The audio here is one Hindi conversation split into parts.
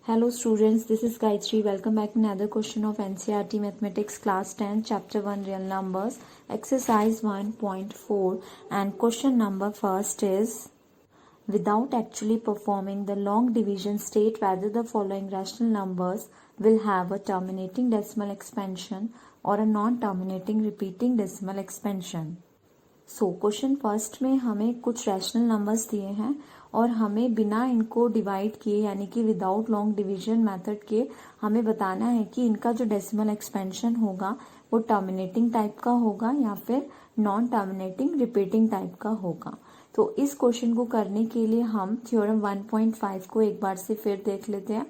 Hello students, this is Gayatri. Welcome back to another question of NCERT Mathematics Class 10 Chapter 1 Real Numbers Exercise 1.4 and question number first is without actually performing the long division state whether the following rational numbers will have a terminating decimal expansion or a non-terminating repeating decimal expansion. Question first में हमें कुछ रैशनल नंबर्स दिए हैं और हमें बिना इनको डिवाइड किए यानी कि विदाउट लॉन्ग डिवीजन मेथड के हमें बताना है कि इनका जो डेसिमल एक्सपेंशन होगा वो टर्मिनेटिंग टाइप का होगा या फिर नॉन टर्मिनेटिंग रिपीटिंग टाइप का होगा। तो इस क्वेश्चन को करने के लिए हम थ्योरम 1.5 को एक बार से फिर देख लेते हैं।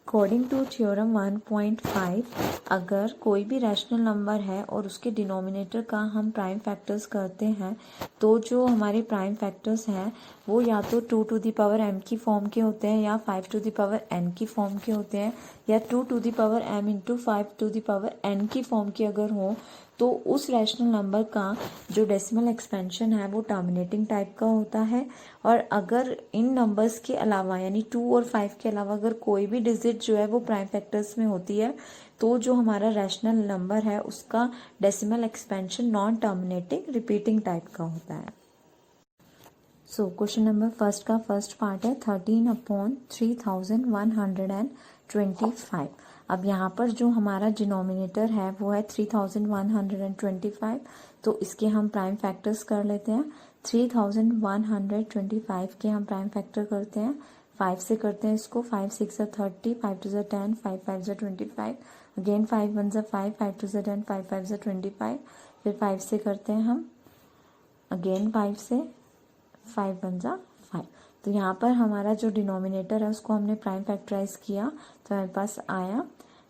अकॉर्डिंग टू थ्योरम 1.5 अगर कोई भी रैशनल नंबर है और उसके डिनोमिनेटर का हम प्राइम फैक्टर्स करते हैं तो जो हमारे प्राइम फैक्टर्स हैं वो या तो 2 टू द पावर m की फॉर्म के होते हैं या 5 टू द पावर n की फॉर्म के होते हैं या 2 to the power m into 5 to the power n की फॉर्म के अगर हो तो उस रैशनल नंबर का जो डेसिमल एक्सपेंशन है वो टर्मिनेटिंग टाइप का होता है। और अगर इन नंबर्स के अलावा यानी 2 और 5 के अलावा अगर कोई भी डिजिट जो है वो प्राइम फैक्टर्स में होती है तो जो हमारा रैशनल नंबर है उसका decimal expansion non terminating repeating type का होता है। क्वेश्चन नंबर फर्स्ट का फर्स्ट पार्ट है 13/3125। अब यहाँ पर जो हमारा डिनोमिनेटर है वो है 3125, तो इसके हम प्राइम फैक्टर्स कर लेते हैं। 3125 के हम प्राइम फैक्टर करते हैं, 5 से करते हैं इसको, 5 6 30, 5 2 10, 5 5 25, अगेन 5 1 5, 5 2 10, 5 5 25, फिर 5 से करते हैं हम, अगेन 5 से, 5 1 5। तो यहाँ पर हमारा जो डिनोमिनेटर है उसको हमने प्राइम फैक्टराइज किया तो हमारे पास आया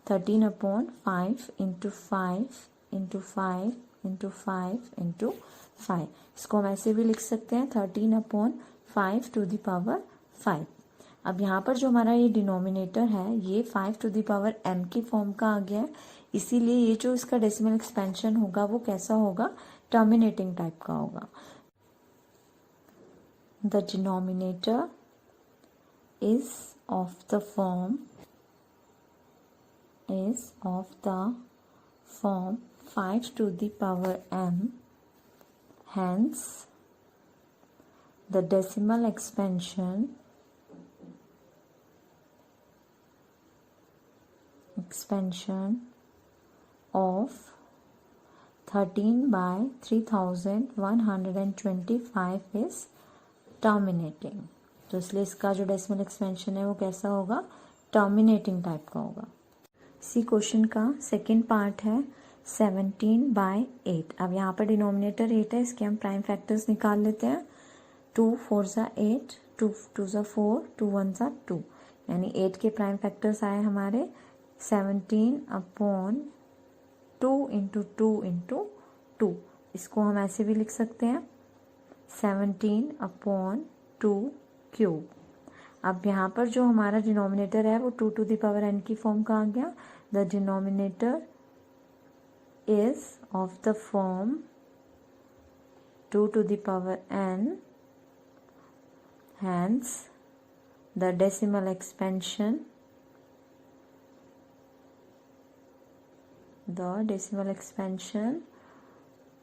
13/5 इंटू 5 इंटू 5 इंटू 5 इंटू 5। इसको हम ऐसे भी लिख सकते हैं 13/5 टू द पावर 5। अब यहाँ पर जो हमारा ये डिनोमिनेटर है ये 5 टू द पावर m की फॉर्म का आ गया है, इसीलिए ये जो इसका डेसिमल एक्सपेंशन होगा वो कैसा होगा, टर्मिनेटिंग टाइप का होगा। The denominator is of the form 5 to the power m, hence the decimal expansion of 13/3125 is terminating. तो इसलिए इसका जो डेसिमल एक्सपेंशन है वो कैसा होगा, टर्मिनेटिंग टाइप का होगा। इसी क्वेश्चन का सेकंड पार्ट है 17/8। अब यहाँ पर डिनोमिनेटर 8 है, इसके हम प्राइम फैक्टर्स निकाल लेते हैं। 2 4 8, 2 2 4, 2 1 2, यानी 8 के प्राइम फैक्टर्स आए हमारे 17/2 इंटू 2 इंटू 2। इसको हम ऐसे भी लिख सकते हैं 17/2 क्यूब। अब यहाँ पर जो हमारा डिनोमिनेटर है वो 2 टू द पावर n की फॉर्म का आ गया। The denominator is of the form 2 to the power n, hence the decimal expansion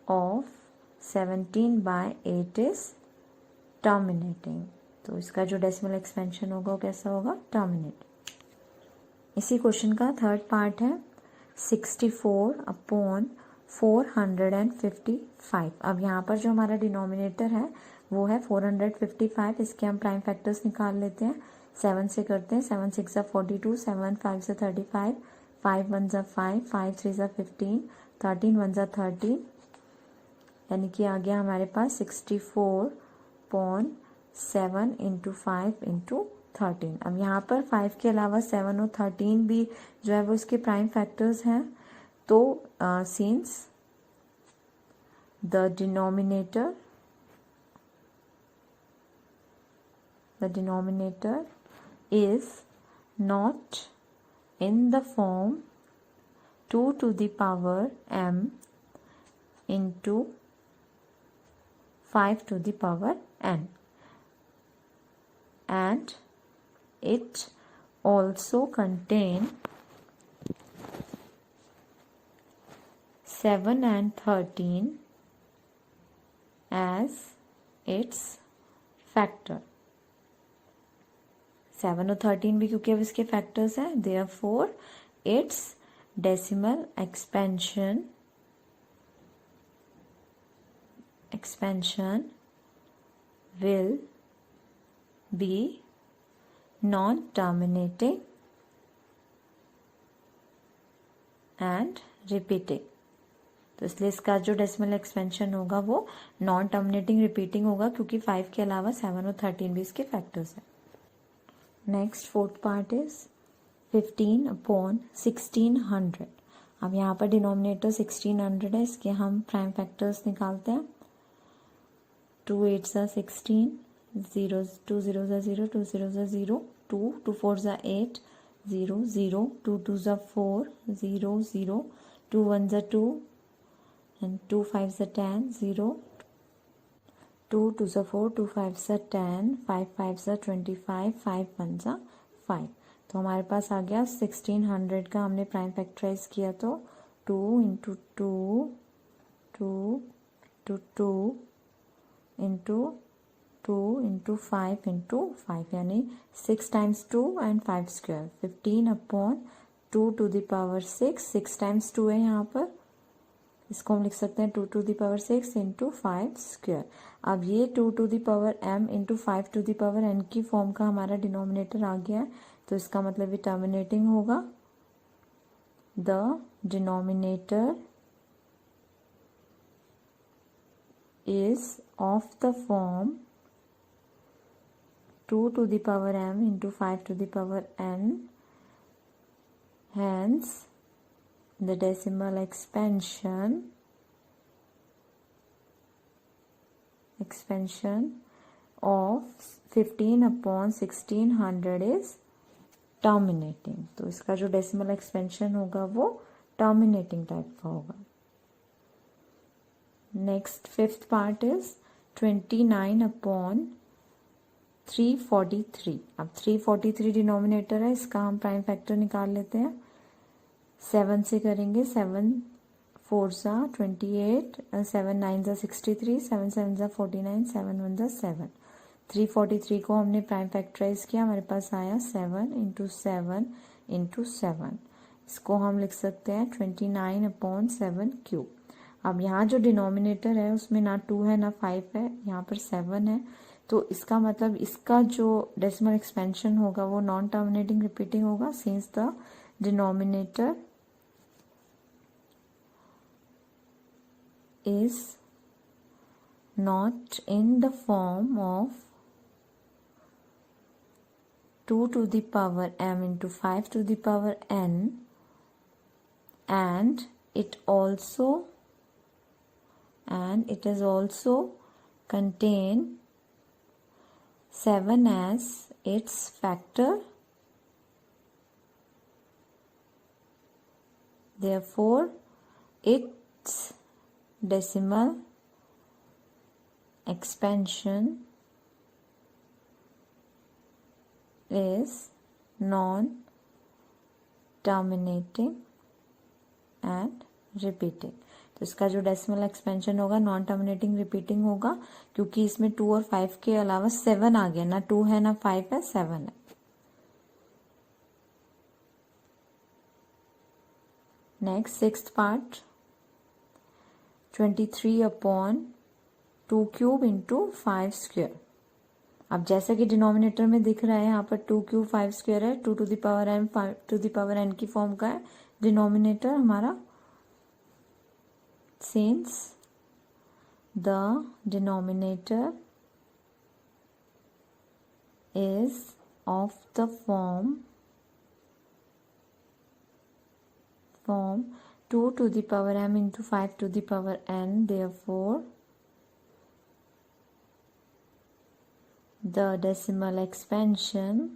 of 17/8 is terminating. तो इसका जो डेसिमल एक्सपेंशन होगा वो कैसा होगा, टर्मिनेट। इसी क्वेश्चन का थर्ड पार्ट है 64/455। अब यहाँ पर जो हमारा डिनोमिनेटर है वो है 455, इसके हम प्राइम फैक्टर्स निकाल लेते हैं। 7 से करते हैं, 7 6 42, 7 5 से 35, 5 1 5, 5 3 15, 13 1 13, यानी कि आ गया हमारे पास 64.7 इंटू 5 इंटू 13। अब यहाँ पर 5 के अलावा 7 और 13 भी जो है वो इसके प्राइम फैक्टर्स हैं। तो since the denominator is not in the form 2 to the power m into 5 to the power n, and it also contain 7 and 13 as its factor. 7 और 13 भी क्योंकि अब इसके फैक्टर्स हैं, therefore its decimal expansion will be non-terminating and repeating. तो इसलिए इसका जो डेसिमल एक्सपेंशन होगा वो नॉन टर्मिनेटिंग रिपीटिंग होगा क्योंकि 5 के अलावा 7 और 13 भी इसके फैक्टर्स हैं. Next fourth part is 15/1600. अब यहाँ पर डिनोमिनेटर 1600 है, इसके हम प्राइम फैक्टर्स निकालते हैं. 2 8s are 16, 2 zeros are 0, 2 zeros are 0, 2 2 4s are 8, 0 0, 2 2s are 4, 0 0, 2 1s are 2, and 2 5s are 10, 0, 2 2s are 4, 2 5s are 10, 5 5s are 25, 5 1s are 5. तो हमारे पास आ गया 1600 का हमने प्राइम फैक्टराइज किया तो 2 into 2 2 into 2 into 2 into 5 into 5 यानी 6 times 2 and 5 square. 15/2 to the power 6. 6 times 2 है यहाँ पर, इसको हम लिख सकते हैं 2 to the power 6 into 5 square. अब ये 2 to the power m into 5 to the power n की फॉर्म का हमारा डिनोमिनेटर आ गया है, तो इसका मतलब ये टर्मिनेटिंग होगा. The denominator is of the form 2 to the power m into 5 to the power n. Hence, the decimal expansion of 15/1600 is terminating. तो इसका जो decimal expansion होगा वो terminating टाइप का होगा. Next fifth part is 29/343. अब 343 डिनोमिनेटर है, इसका हम प्राइम फैक्टर निकाल लेते हैं. 7 से करेंगे. 7 4s are 28, 7 9s are 63, 7 7s are 49, 7 1s are 7. 343 को हमने प्राइम फैक्टराइज किया, हमारे पास आया 7 इंटू 7 इंटू 7. इसको हम लिख सकते हैं 29/7 क्यूब. अब यहाँ जो डिनोमिनेटर है उसमें ना 2 है ना 5 है, यहाँ पर 7 है, तो इसका मतलब इसका जो डेसिमल एक्सपेंशन होगा वो नॉन टर्मिनेटिंग रिपीटिंग होगा, since the denominator is not in the form of 2 to the power m into 5 to the power n, and it is also contain 7 as its factor. Therefore, its decimal expansion is non-terminating and repeating. तो इसका जो डेसिमल एक्सपेंशन होगा नॉन टर्मिनेटिंग रिपीटिंग होगा, क्योंकि इसमें 2 और 5 के अलावा 7 आ गया, ना 2 है ना 5 है, 7 है. Next sixth part 23/2 cube into 5 square. अब जैसा कि डिनोमिनेटर में दिख रहा है यहाँ पर 2 क्यूब 5 स्क्वेयर है, 2 to the power n 5 to the power n की फॉर्म का है डिनोमिनेटर हमारा. Since the denominator is of the form 2 to the power m into 5 to the power n, therefore the decimal expansion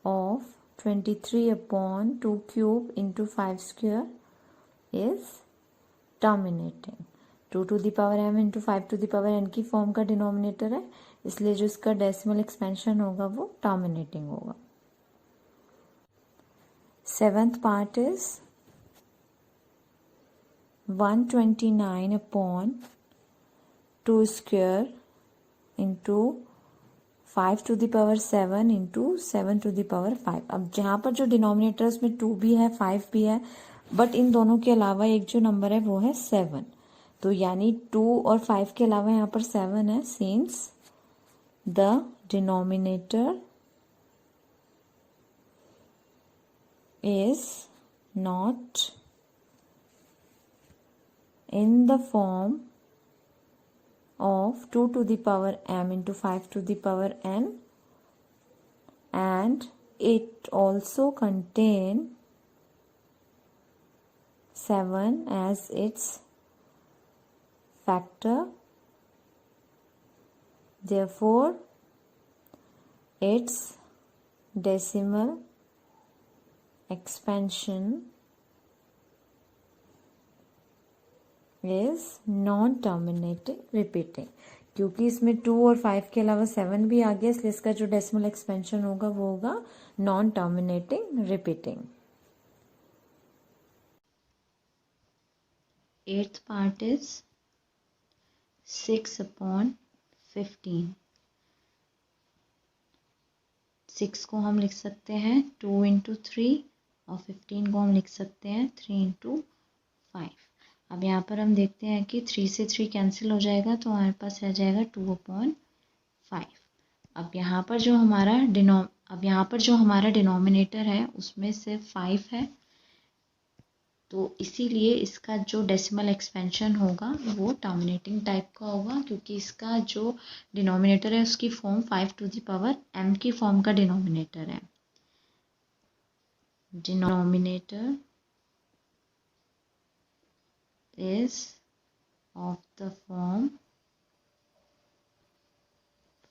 of 23/2 cube into 5 square is terminating. 2 to the power m into 5 to the power n की फॉर्म का डिनोमिनेटर है, इसलिए जो इसका डेसिमल एक्सपेंशन होगा वो टर्मिनेटिंग होगा। Seventh part is 129/2 square into 5 to the power 7 into 7 to the power 5। अब जहाँ पर जो डिनोमिनेटर्स में 2 भी है 5 भी है, बट इन दोनों के अलावा एक जो नंबर है वो है 7, तो यानी 2 और 5 के अलावा यहाँ पर 7 है, since the denominator is not in the form of 2 to the power m into 5 to the power n, and it also contain 7 as its factor. Therefore its decimal expansion is non-terminating repeating। क्योंकि इसमें 2 और 5 के अलावा 7 भी आ गया, इसलिए इसका जो डेसिमल एक्सपेंशन होगा वो होगा non terminating repeating. Eighth part is 6/15। 6 को हम लिख सकते हैं 2 इंटू 3 और 15 को हम लिख सकते हैं 3 इंटू 5। अब यहाँ पर हम देखते हैं कि 3 से 3 कैंसिल हो जाएगा, तो हमारे पास रह जाएगा 2/5। अब यहाँ पर जो हमारा डिनोमिनेटर है उसमें सिर्फ 5 है, तो इसीलिए इसका जो डेसिमल एक्सपेंशन होगा वो टर्मिनेटिंग टाइप का होगा, क्योंकि इसका जो डिनोमिनेटर है उसकी form 5 to the power m की फॉर्म का डिनोमिनेटर है। Denominator is of the form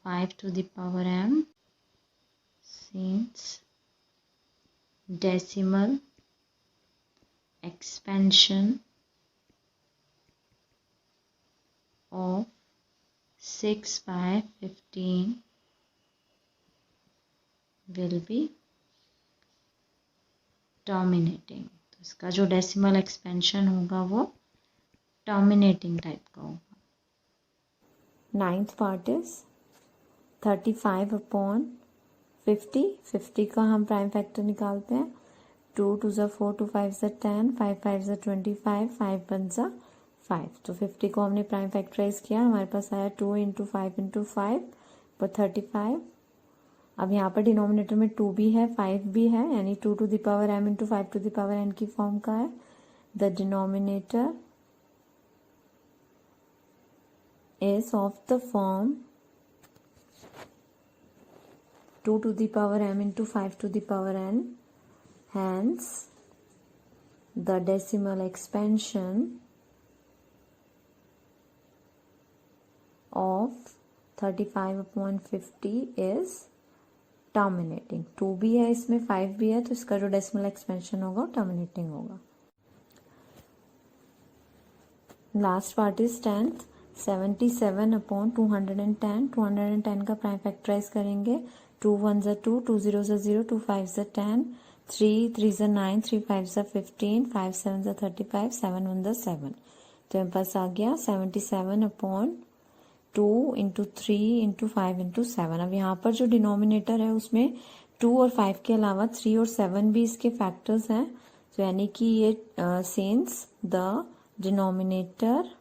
5 to the power m, since decimal expansion of 6/15 will be terminating। तो इसका जो डेसिमल एक्सपेंशन होगा वो टर्मिनेटिंग टाइप का होगा। Ninth part is 35/50। 50 का हम प्राइम फैक्टर निकालते हैं। 2 2 ज़ा 4, 2 5 ज़ा 10, 5 5 ज़ा 25, 5 1 ज़ा 5। तो 50 को हमने प्राइम फैक्टराइज किया, हमारे पास आया 2 इंटू 5 इंटू 5 पर 35। अब यहाँ पर डिनोमिनेटर में 2 भी है 5 भी है, यानी 2 to the power m into 5 to the power n की फॉर्म का है। The denominator is of the form 2 to the power m into 5 to the power n, hence the decimal expansion of 35/50 is terminating। 2 भी है इसमें 5 भी है, तो इसका जो डेसिमल एक्सपेंशन होगा टर्मिनेटिंग होगा। Last part is 10th 77/210। 210 का प्राइम फैक्टराइज करेंगे। 2 1 ज़ा 2, 2 0 ज़ा 0, 2 5 ज़ा 10, 3 3 ज़ा 9, 3 5 ज़ा 15, 5 7 ज़ा 35, 7 1 ज़ा 7। तो मेरे पास आ गया 77/2 इंटू 3 इंटू 5 इंटू 7। अब यहाँ पर जो डिनोमिनेटर है उसमें 2 और 5 के अलावा 3 और 7 भी इसके फैक्टर्स हैं, तो यानी कि ये since the denominator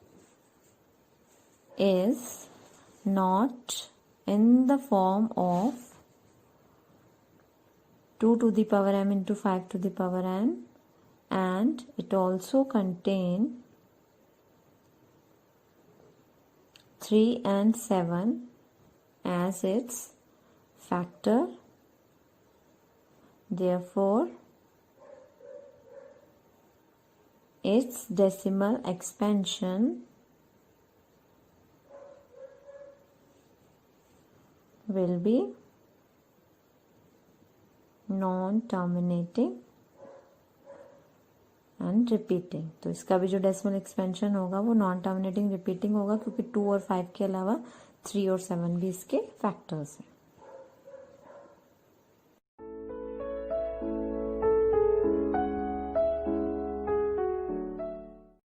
is not in the form of 2 to the power m into 5 to the power n, and it also contain 3 and 7 as its factor. Therefore its decimal expansion will be non-terminating and repeating। तो इसका भी जो डेसिमल एक्सपेंशन होगा वो नॉन टर्मिनेटिंग रिपीटिंग होगा, क्योंकि 2 और 5 के अलावा 3 और 7 भी इसके फैक्टर्स हैं.